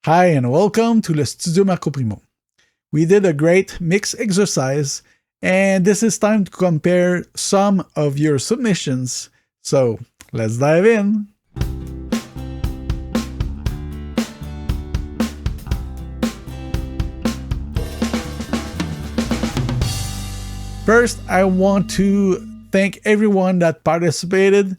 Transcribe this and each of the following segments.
Hi and welcome to Le Studio Marco Primeau. We did a great mix exercise and this is time to compare some of your submissions. So let's dive in. First, I want to thank everyone that participated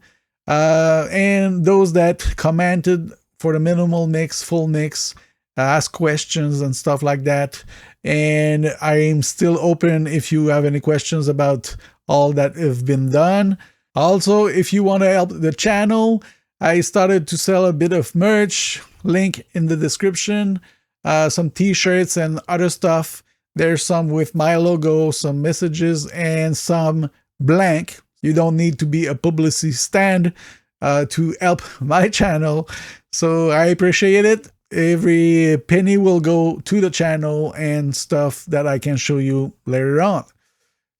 and those that commented for the minimal mix, full mix, ask questions and stuff like that. And I'm still open if you have any questions about all that have been done. Also, if you want to help the channel, I started to sell a bit of merch, link in the description, some t-shirts and other stuff. There's some with my logo, some messages, and some blank. You don't need to be a publicity stand to help my channel. So I appreciate it. Every penny will go to the channel and stuff that I can show you later on.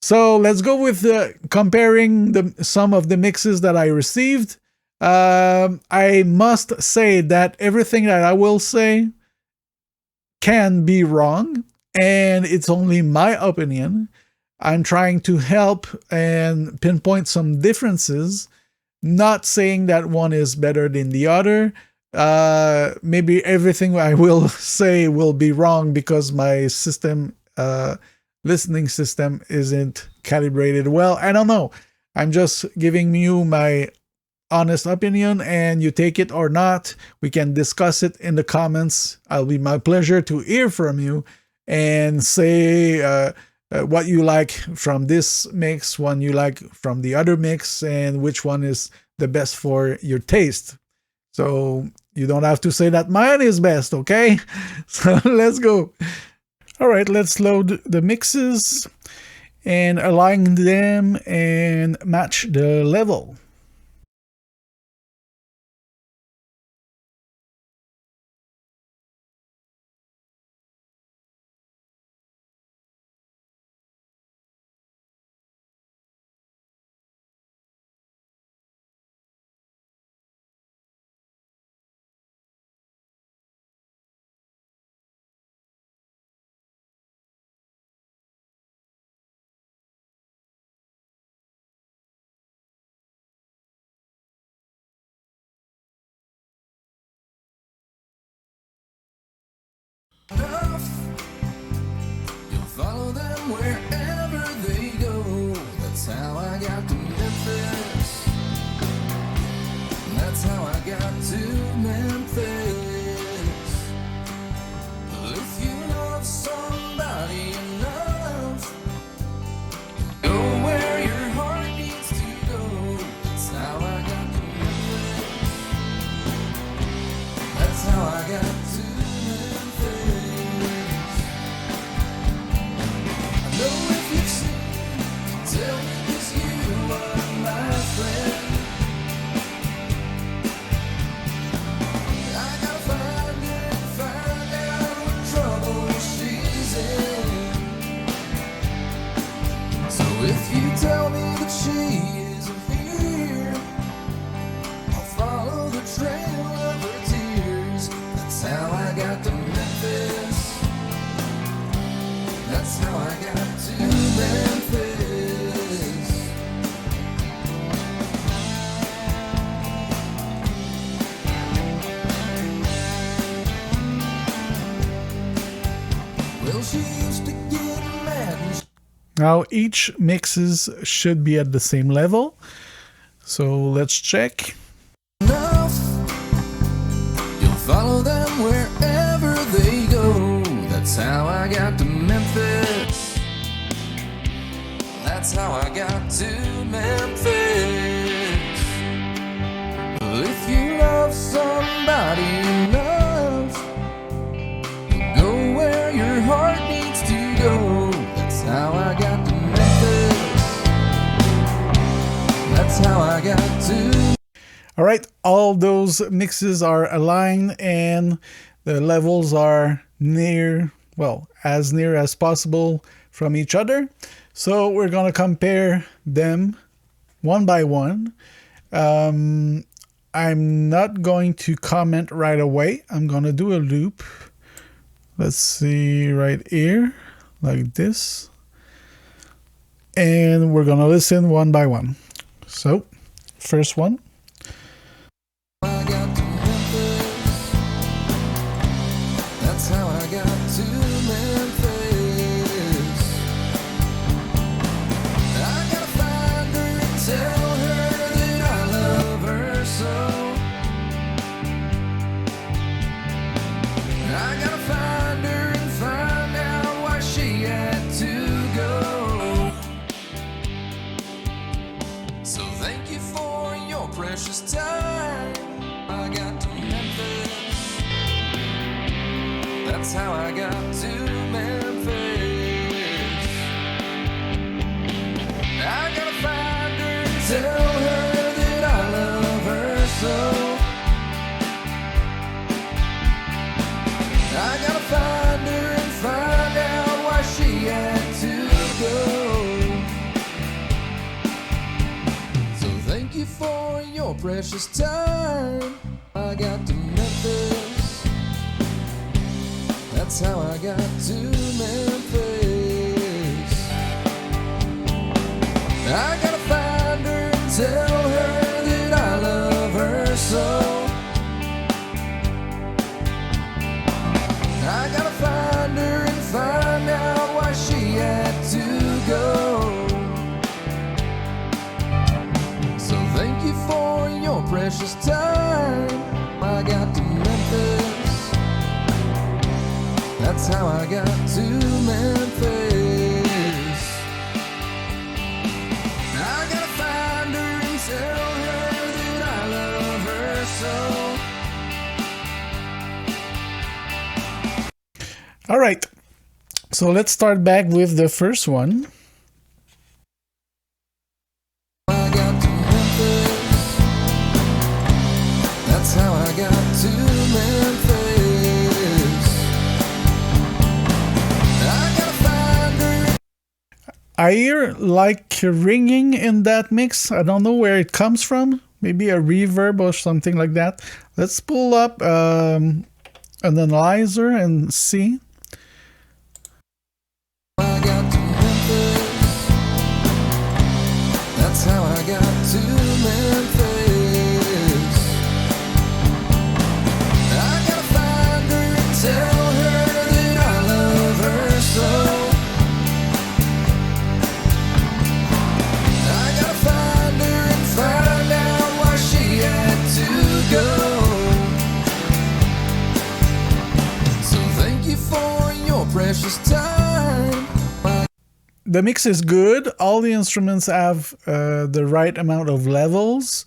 So let's go with comparing some of the mixes that I received. I must say that everything that I will say can be wrong, and it's only my opinion. I'm trying to help and pinpoint some differences, not saying that one is better than the other. Maybe everything I will say will be wrong because my system, listening system isn't calibrated well. I don't know. I'm just giving you my honest opinion and you take it or not. We can discuss it in the comments. It'll be my pleasure to hear from you and say what you like from this mix, one you like from the other mix, and which one is the best for your taste. So you don't have to say that mine is best, okay? So let's go. All right, let's load the mixes and align them and match the level. You'll follow them wherever they go. That's how I got to Memphis. That's how I got to Memphis. If you love somebody enough, go where your heart needs to go. That's how I got to Memphis. That's how I got to Memphis. If you tell me that she isn't here, I'll follow the trail of her tears. That's how I got to Memphis. That's how I got to Memphis. Well, she used to get mad and Now each mixes should be at the same level. So let's check. enough. You'll follow them wherever they go. That's how I got to Memphis. That's how I got to Memphis. If you love somebody enough, go where your heart needs to go. That's how I got to Memphis. That's how I got to. All right, all those mixes are aligned and the levels are near, well, as near as possible from each other. So we're going to compare them one by one. I'm not going to comment right away. I'm going to do a loop. Let's see right here, like this. And we're going to listen one by one. So, first one. I got to Memphis. That's how I got to Memphis. I gotta find her and tell her that I love her so. I gotta find her and find out why she had to go. So thank you for your precious time. I got to Memphis. That's how I got to Memphis. I gotta find her and tell her that I love her so. I gotta find her and find out why she had to go. So thank you for your precious time. I got to Memphis. That's how I got to Memphis. I gotta find her and tell her that I love her so. I gotta find her and find out why she had to go. So thank you for your precious time. I got to Memphis. That's how I got to Memphis. I gotta find her and tell her that I love her so. All right. So let's start back with the first one. I got to Memphis. That's how I got to Memphis. I gotta find her. I hear like ringing in that mix. I don't know where it comes from. Maybe a reverb or something like that. Let's pull up an analyzer and see. I got to Memphis. That's how I got to Memphis. I gotta find her and tell her that I love her so. I gotta find her and find out why she had to go. So thank you for your precious time. The mix is good. All the instruments have the right amount of levels.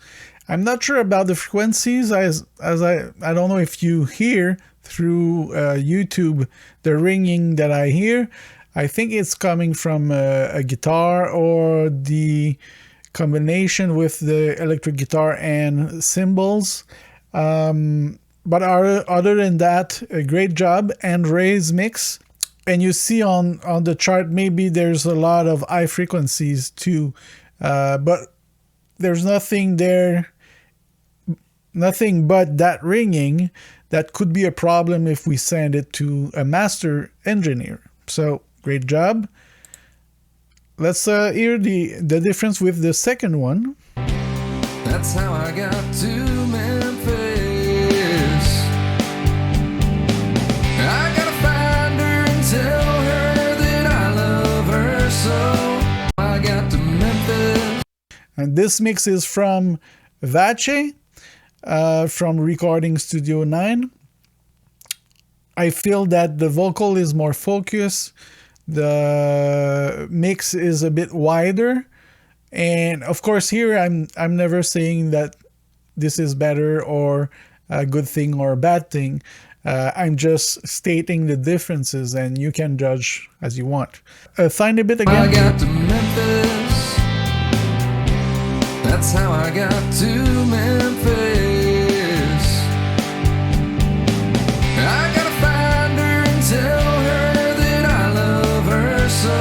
I'm not sure about the frequencies, as I don't know if you hear through YouTube the ringing that I hear. I think it's coming from a guitar or the combination with the electric guitar and cymbals. But other than that, a great job. And Ray's mix. And you see on the chart, maybe there's a lot of high frequencies too. But there's nothing there, nothing but that ringing that could be a problem if we send it to a master engineer. So great job. Let's hear the difference with the second one. That's how I got to Memphis. I gotta find her and tell her that I love her so. I got to Memphis. And this mix is from Vatche, from Recording Studio 9. I feel that the vocal is more focused. The mix is a bit wider. And of course here I'm never saying that this is better or a good thing or a bad thing. I'm just stating the differences and you can judge as you want. Find a bit again. I got to Memphis. That's how I got to Memphis. I gotta find her and tell her that I love her so.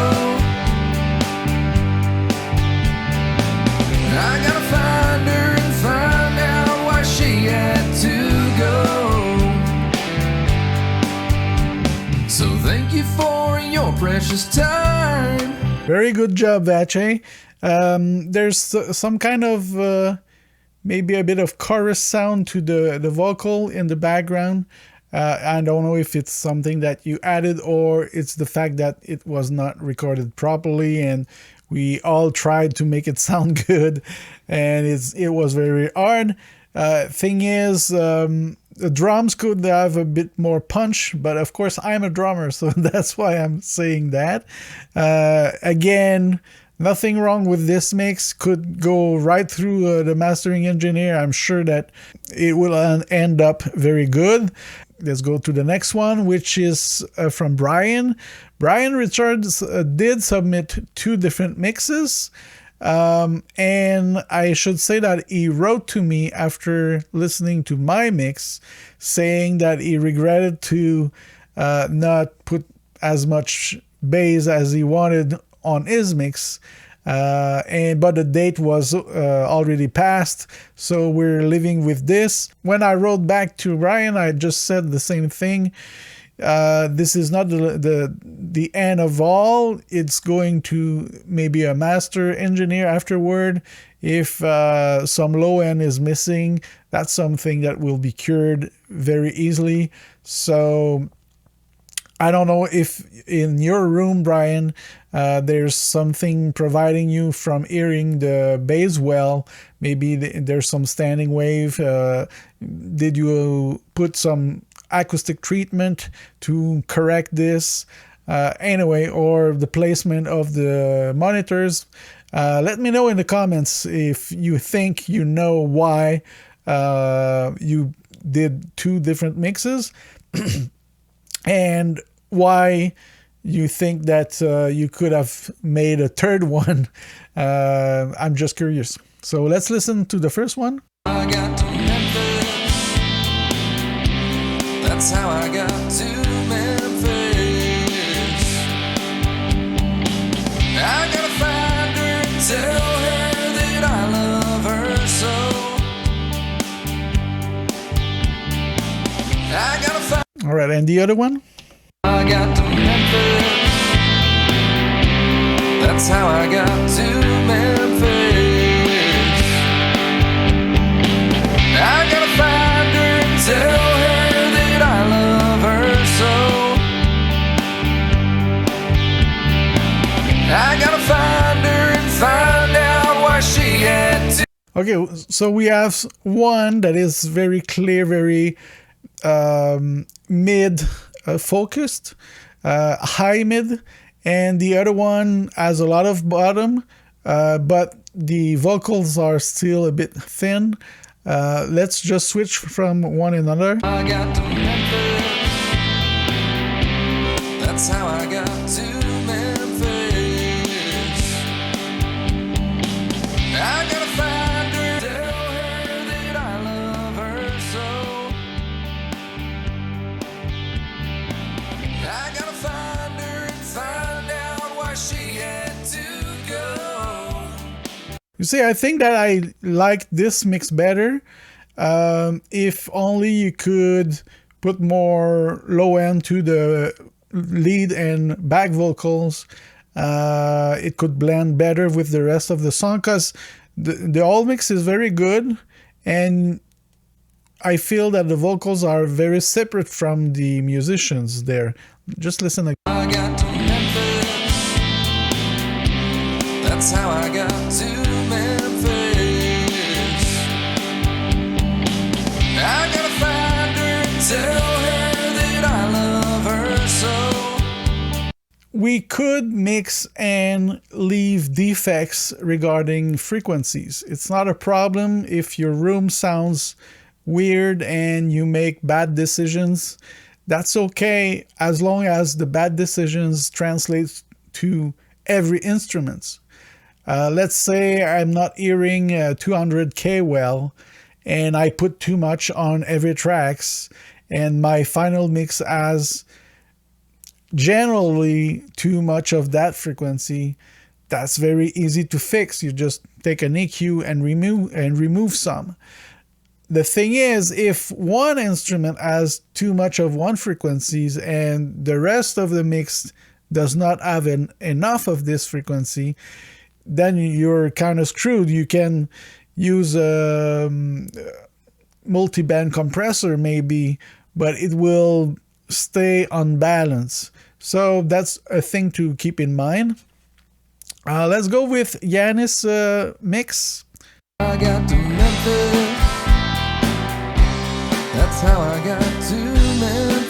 I gotta find her and find out why she So thank you for your precious time. Very good job, Vatche. There's some kind of maybe a bit of chorus sound to the vocal in the background. I don't know if it's something that you added or it's the fact that it was not recorded properly and we all tried to make it sound good and it was very hard. Thing is, the drums could have a bit more punch, but of course I'm a drummer, so that's why I'm saying that. Again, nothing wrong with this mix. Could go right through the mastering engineer. I'm sure that it will end up very good. Let's go to the next one, which is from Brian. Brian Richards did submit 2 different mixes. And I should say that he wrote to me after listening to my mix saying that he regretted to not put as much bass as he wanted on his mix. But the date was already passed, so we're living with this. When I wrote back to Ryan, I just said the same thing. This is not the end of all. It's going to maybe a master engineer afterward. If some low end is missing, that's something that will be cured very easily. So I don't know if in your room, Brian, there's something preventing you from hearing the bass well. Maybe there's some standing wave. Did you put some acoustic treatment to correct this? Anyway, or the placement of the monitors. Let me know in the comments if you think you know why you did 2 different mixes. And why you think that you could have made a 3rd one. I'm just curious. So let's listen to the first one. I got to Memphis. That's how I got to Memphis. I gotta find her and tell her that I love her so. I gotta find. All right, and the other one? I got to Memphis. That's how I got to Memphis. I gotta find her and tell her that I love her so. I gotta find her and find out why she had to. Okay, so we have one that is very clear, very mid focused, high mid, and the other one has a lot of bottom, but the vocals are still a bit thin. Let's just switch from one another. I got to Memphis. That's how I got to Memphis. I gotta find her, tell her that I love her so. I gotta find her and find out why she had to go. You see, I think that I like this mix better. If only you could put more low end to the lead and back vocals, it could blend better with the rest of the song, because the old mix is very good and I feel that the vocals are very separate from the musicians there. Just listen. I got to Memphis. That's how I got to Memphis. I gotta find her and tell her that I love her so. We could mix and leave defects regarding frequencies. It's not a problem if your room sounds weird and you make bad decisions. That's okay as long as the bad decisions translate to every instrument. Let's say I'm not hearing 200K well and I put too much on every tracks and my final mix has generally too much of that frequency. That's very easy to fix. You just take an EQ and remove some. The thing is, if one instrument has too much of one frequencies and the rest of the mix does not have enough of this frequency, then you're kind of screwed. You can use a multi-band compressor maybe, but it will stay unbalanced. So that's a thing to keep in mind. Let's go with Yanis' mix. I got to Memphis. That's how I got to Memphis.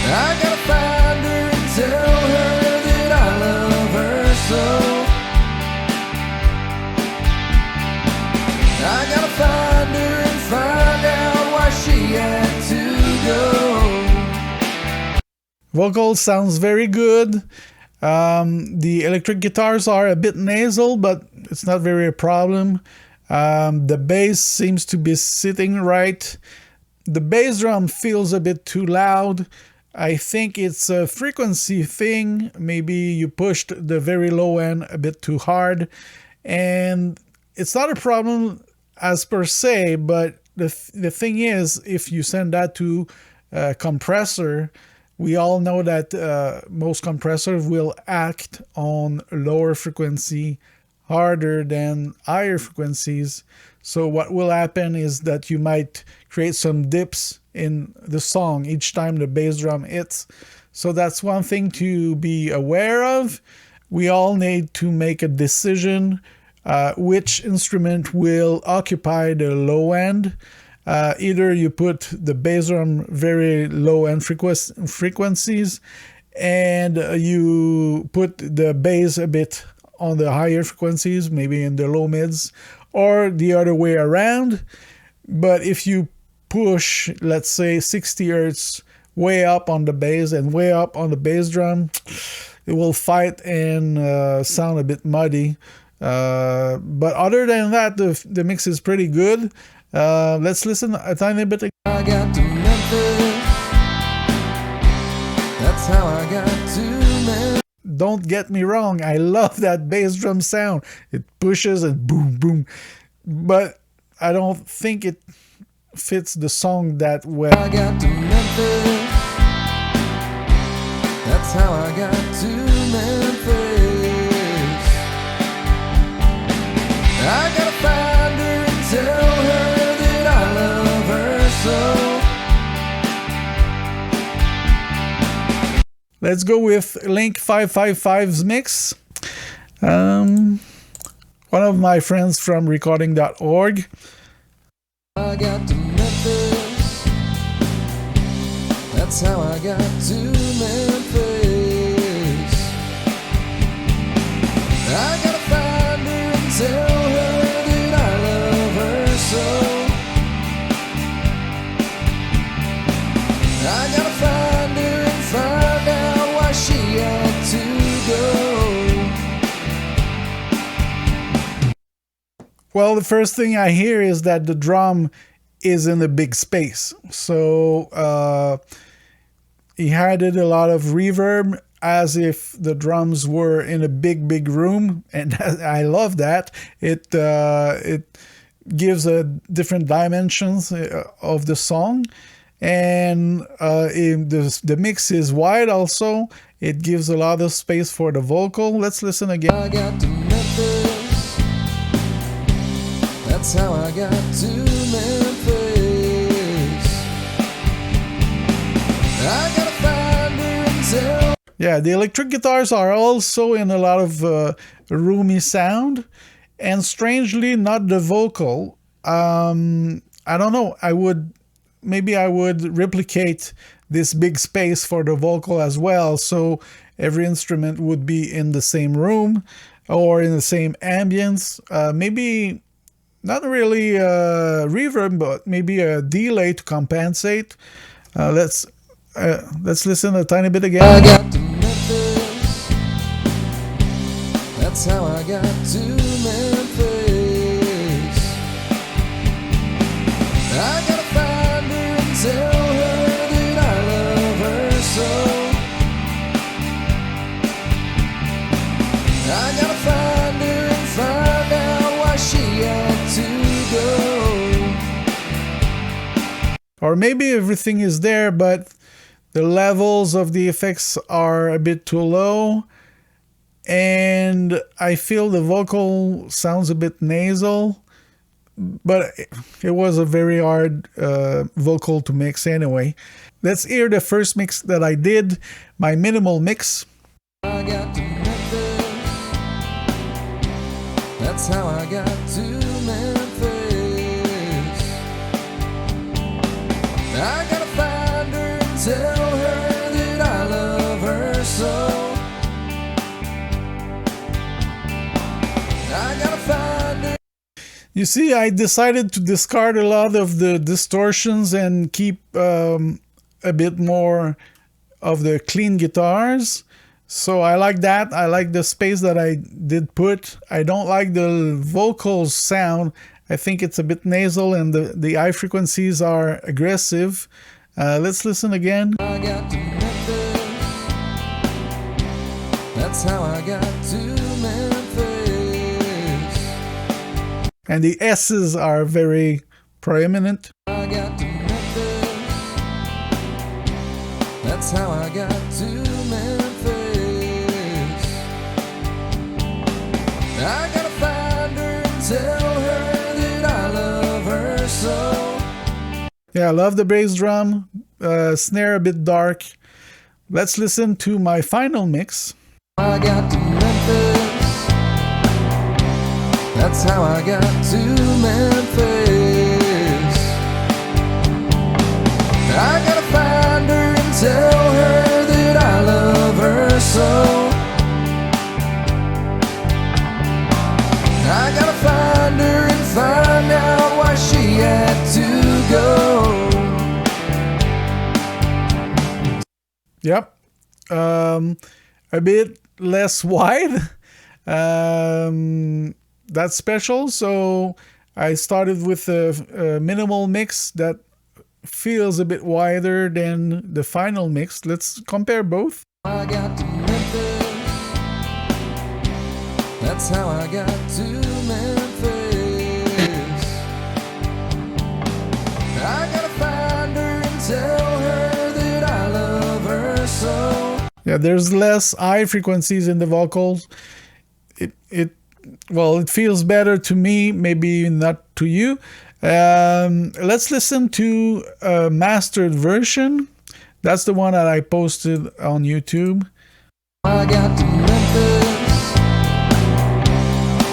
I gotta find her and tell her that I love her so. I gotta find her and find out why she had to go. Vocal sounds very good. The electric guitars are a bit nasal, but it's not very a problem. The bass seems to be sitting right. The bass drum feels a bit too loud. I think it's a frequency thing. Maybe you pushed the very low end a bit too hard. And it's not a problem as per se, but the thing is, if you send that to a compressor, we all know that most compressors will act on lower frequency harder than higher frequencies. So what will happen is that you might create some dips in the song each time the bass drum hits. So that's one thing to be aware of. We all need to make a decision which instrument will occupy the low end. Either you put the bass drum very low end frequencies and you put the bass a bit on the higher frequencies, maybe in the low mids, or the other way around. But if you push, let's say 60 hertz way up on the bass and way up on the bass drum, it will fight and sound a bit muddy. But other than that, the mix is pretty good. Let's listen a tiny bit. I got to Memphis. That's how I got to Memphis. Don't get me wrong, I love that bass drum sound. It pushes and boom, boom. But I don't think it fits the song that well. I got to Memphis. That's how I got to Memphis. I gotta find her and tell her that I love her so. Let's go with Link 555's mix. One of my friends from recording.org. I got to Memphis. That's how I got to Memphis. I gotta find her and tell her that I love her so. I gotta find her and find out why she had to go. Well, the first thing I hear is that the drum is in a big space. So he added a lot of reverb as if the drums were in a big, big room. And I love that. It gives a different dimensions of the song. And the mix is wide also. It gives a lot of space for the vocal. Let's listen again. I got to Memphis. That's how I got to Memphis. I gotta find her and tell. Yeah, the electric guitars are also in a lot of roomy sound, and strangely not the vocal. I don't know. Maybe I would replicate this big space for the vocal as well, so every instrument would be in the same room or in the same ambience. Maybe not really reverb, but maybe a delay to compensate. Let's listen a tiny bit again. I got to Memphis. That's how I got to Memphis. I gotta find her and tell her that I love her so. I gotta find her and find out why she or maybe everything is there, but the levels of the effects are a bit too low, and I feel the vocal sounds a bit nasal, but it was a very hard vocal to mix anyway. Let's hear the first mix that I did, my minimal mix. I got to Memphis. That's how I got to Memphis. I gotta find her and tell her that I love her so. I gotta find her. You see, I decided to discard a lot of the distortions and keep a bit more of the clean guitars. So I like that. I like the space that I did put. I don't like the vocals sound. I think it's a bit nasal and the high frequencies are aggressive. Let's listen again. I got to Memphis. That's how I got to Memphis. And the S's are very prominent. I got to Memphis. That's how I got to Memphis. I gotta find her and tell her that I love her so. Yeah, I love the bass drum, snare a bit dark. Let's listen to my final mix. I got to Memphis. That's how I got to Memphis. I gotta find her and tell her that I love her so. I gotta find her and find out why she had to go. Yep. A bit less wide. That's special. So I started with a minimal mix that feels a bit wider than the final mix. Let's compare both. I got to Memphis. That's how I got to Memphis. I gotta find her and tell her that I love her so. Yeah, there's less high frequencies in the vocals. It feels better to me, maybe not to you. Let's listen to a mastered version. That's the one that I posted on YouTube. I got to Memphis.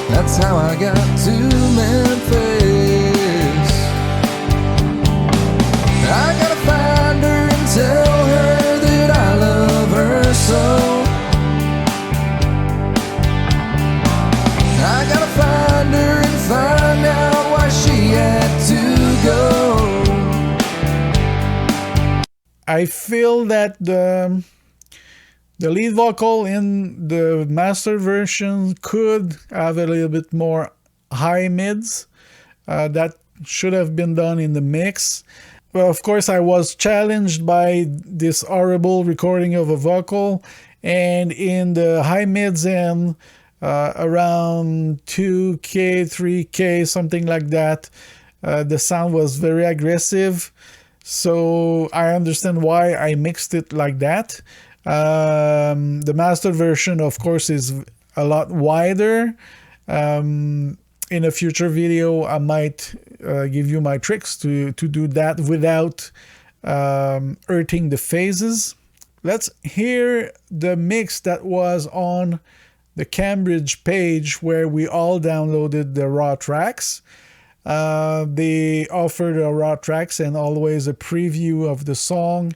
That's how I got to Memphis. I gotta find her and tell her that I love her so. I gotta find her and find out why she had to go. I feel that the lead vocal in the master version could have a little bit more high mids. That should have been done in the mix. Well, of course, I was challenged by this horrible recording of a vocal, and in the high mids and around 2K, 3K, something like that, the sound was very aggressive. So I understand why I mixed it like that. The master version, of course, is a lot wider. In a future video, I might give you my tricks to do that without hurting the phases. Let's hear the mix that was on the Cambridge page where we all downloaded the raw tracks. They offer the raw tracks and always a preview of the song.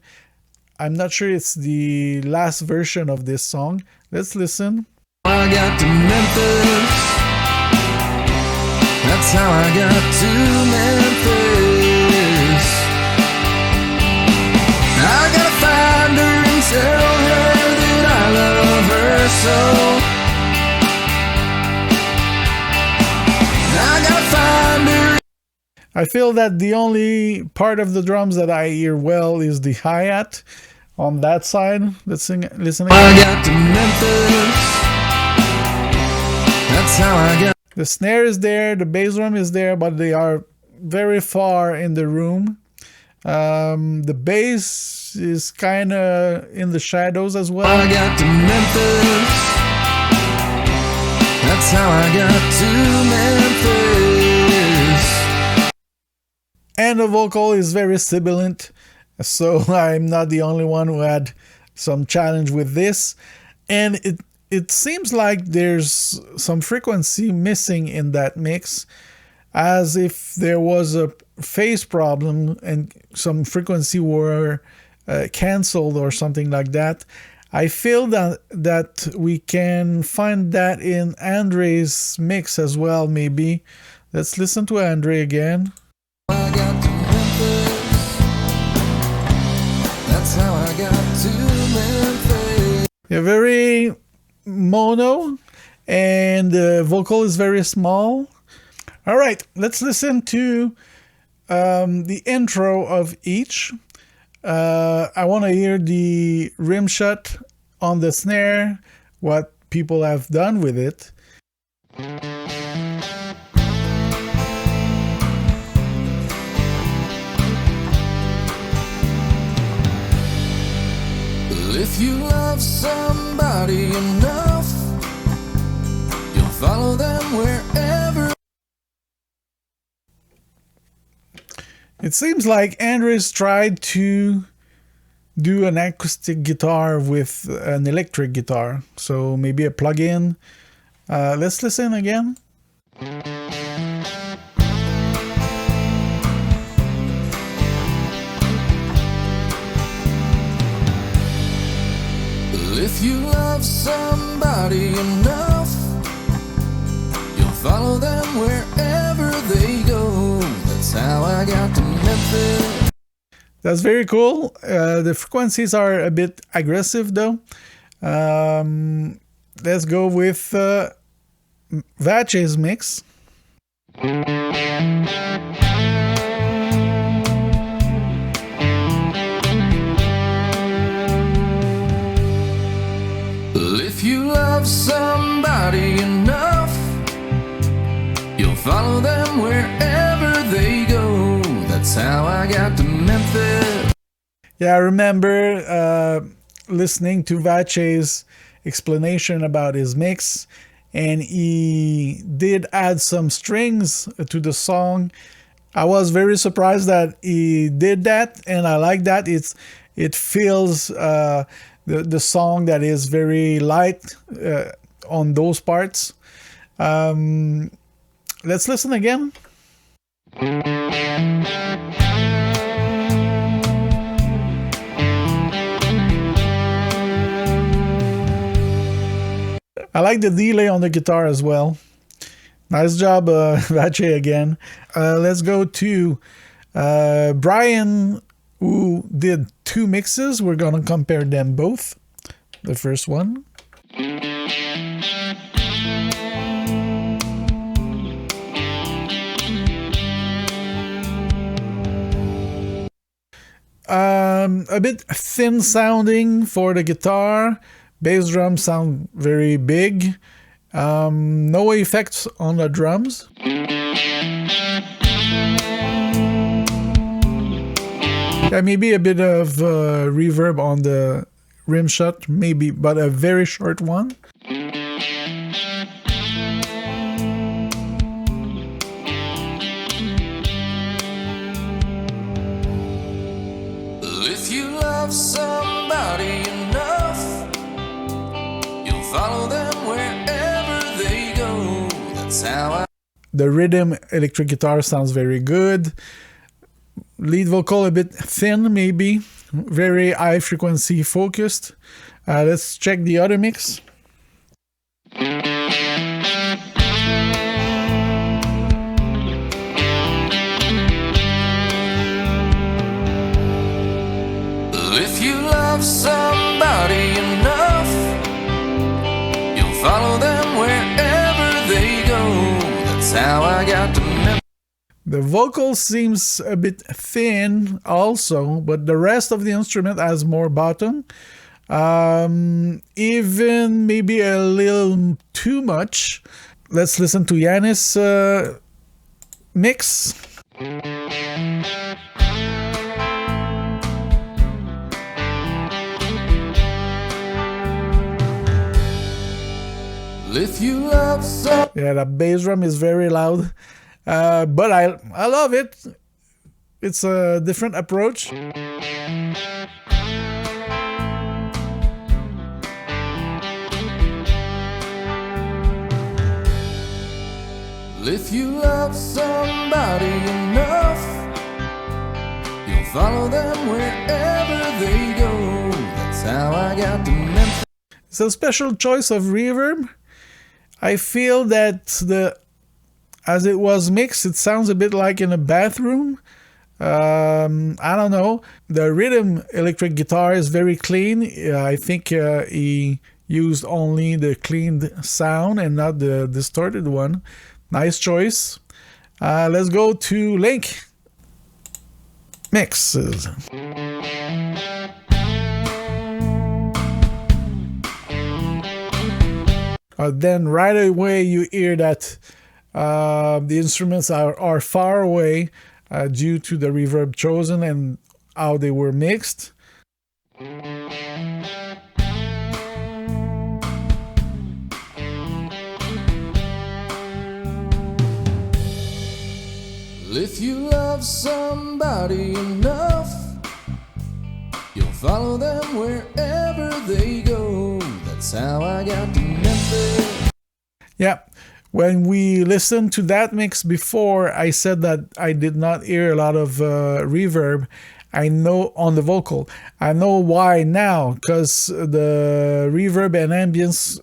I'm not sure it's the last version of this song. Let's listen. I got to Memphis. That's how I got to Memphis. I gotta find her and tell her that I love her so. I gotta find her. I feel that the only part of the drums that I hear well is the hi-hat on that side. Listen again. I got to Memphis. That's how I got. The snare is there, the bass drum is there, but they are very far in the room. The bass is kind of in the shadows as well. I got to Memphis. That's how I got to Memphis. And the vocal is very sibilant, so I'm not the only one who had some challenge with this. And it seems like there's some frequency missing in that mix, as if there was a phase problem and some frequency were canceled or something like that. I feel that we can find that in Andre's mix as well, maybe. Let's listen to Andre again. I got to Memphis. That's how I got to Memphis. Yeah, very mono, and the vocal is very small. All right, let's listen to the intro of each. I want to hear the rim shot on the snare, what people have done with it. If you love somebody enough, you'll follow them wherever. It seems like Andres tried to do an acoustic guitar with an electric guitar, so maybe a plug-in. Let's listen again. If you love somebody enough, you'll follow them wherever they go. That's how I got to Memphis. That's very cool. The frequencies are a bit aggressive though. Let's go with Vatche's mix. If you love somebody enough, you'll follow them wherever they go. That's how I got to Memphis. Yeah, I remember listening to Vatche's explanation about his mix, and he did add some strings to the song. I was very surprised that he did that, and I like that. It feels the song that is very light on those parts. Let's listen again. I like the delay on the guitar as well. Nice job, Vatche again. Let's go to Brian, who did two mixes. We're gonna compare them both. The first one. A bit thin sounding for the guitar. Bass drums sound very big. No effects on the drums. Yeah, maybe a bit of reverb on the rim shot, maybe, but a very short one. If you love somebody enough, you'll follow them wherever they go. That's how I... The rhythm electric guitar sounds very good. Lead vocal a bit thin, maybe. Very high frequency focused. Let's check the other mix. If you love somebody enough, you'll follow them wherever they go. That's how I got to Memphis. The vocal seems a bit thin also, but the rest of the instrument has more bottom. Even maybe a little too much. Let's listen to Yanis' mix. If you love some, Yeah, the bass drum is very loud, but I love it. It's a different approach. if you love somebody enough, you'll follow them wherever they go. That's how I got to Memphis. It's a special choice of reverb. I feel that as it was mixed, it sounds a bit like in a bathroom. I don't know. The rhythm electric guitar is very clean. I think he used only the cleaned sound and not the distorted one. Nice choice. Let's go to Link mixes. Then right away you hear that the instruments are far away due to the reverb chosen and how they were mixed. If you love somebody enough, you'll follow them wherever they go. That's how I got to Memphis. Yeah, when we listened to that mix before, I said that I did not hear a lot of reverb. I know on the vocal. I know why now, because the reverb and ambience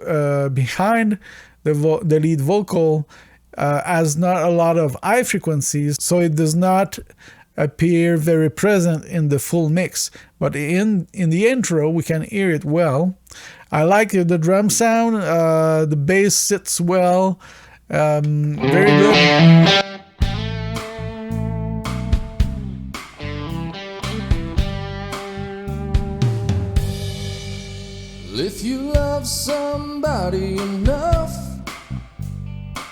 behind the lead vocal has not a lot of high frequencies, so it does not appear very present in the full mix. But in the intro, we can hear it well. I like the drum sound. The bass sits well. Very good. If you love somebody enough,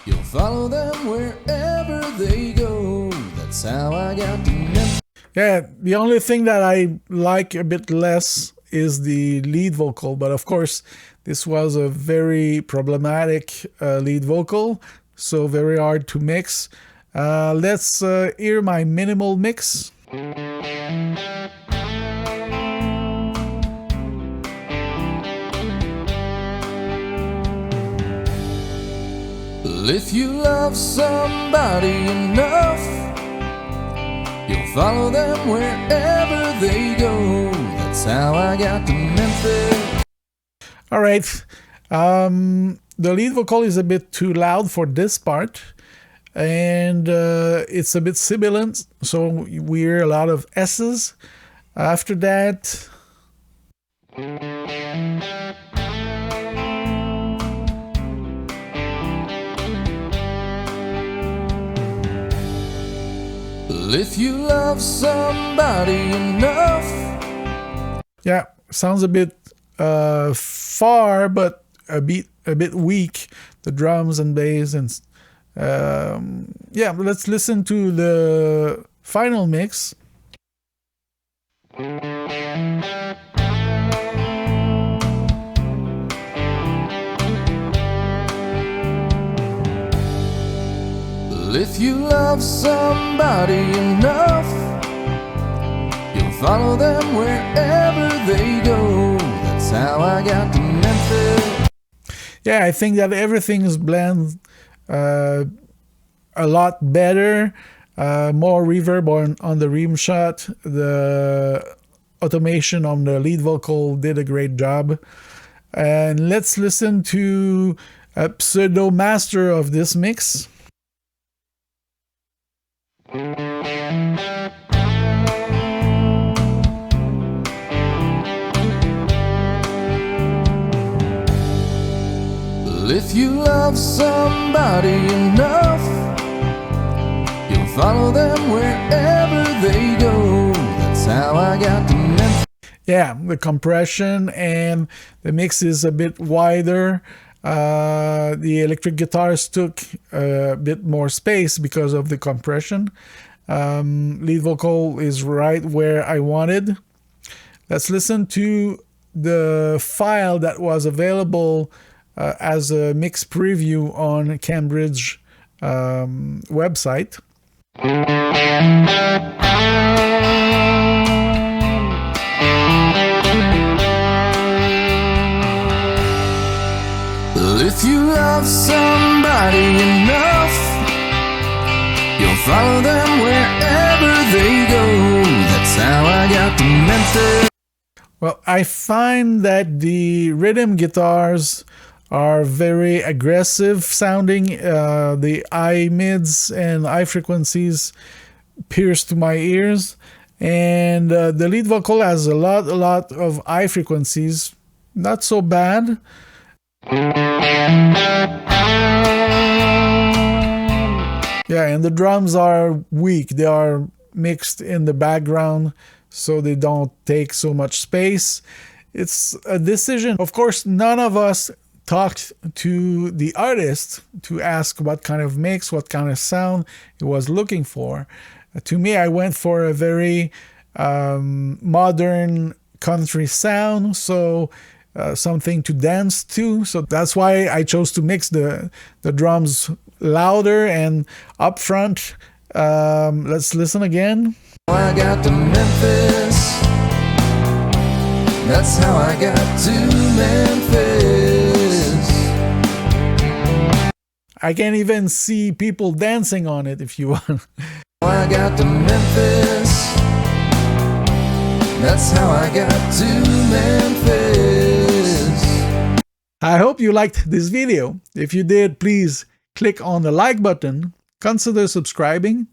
you'll follow them wherever they go. That's how I got to Memphis. Yeah, the only thing that I like a bit less is the lead vocal, but of course this was a very problematic lead vocal, so very hard to mix. Let's hear my minimal mix. If you love somebody enough, you'll follow them wherever they go. That's how I got to Memphis. All right. The lead vocal is a bit too loud for this part, and it's a bit sibilant, so we hear a lot of S's. After that, if you love somebody enough. yeah, sounds a bit far, but a bit weak. The drums and bass and yeah. Let's listen to the final mix. If you love somebody enough, you'll follow them wherever they go. That's how I got to Memphis. Yeah, I think that everything is blended a lot better. More reverb on the rim shot. The automation on the lead vocal did a great job. And let's listen to a pseudo master of this mix. If you love somebody enough, you'll follow them wherever they go. That's how I got to Memphis. Yeah, the compression and the mix is a bit wider. The electric guitars took a bit more space because of the compression. Lead vocal is right where I wanted. Let's listen to the file that was available as a mix preview on Cambridge website. If you love somebody enough, you'll follow them wherever they go. That's how I got to Memphis. Well, I find that the rhythm guitars are very aggressive sounding. The I mids and I frequencies pierce to my ears, and the lead vocal has a lot of I frequencies. Not so bad. Yeah, and the drums are weak. They are mixed in the background, so they don't take so much space. It's a decision. Of course, none of us talked to the artist to ask what kind of mix, what kind of sound he was looking for. To me, I went for a very modern country sound, so something to dance to. So that's why I chose to mix the drums louder and up front. Let's listen again. I got to Memphis. That's how I got to Memphis. I can even see people dancing on it if you want. I got to Memphis. That's how I got to Memphis. I hope you liked this video. If you did, please click on the like button, consider subscribing,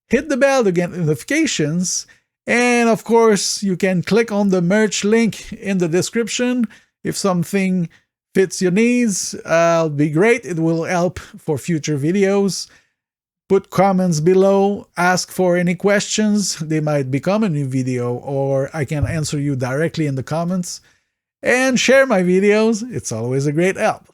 hit the bell to get notifications, and of course, you can click on the merch link in the description. If something fits your needs, it'll be great. It will help for future videos. Put comments below, ask for any questions. They might become a new video, or I can answer you directly in the comments. And share my videos. It's always a great help.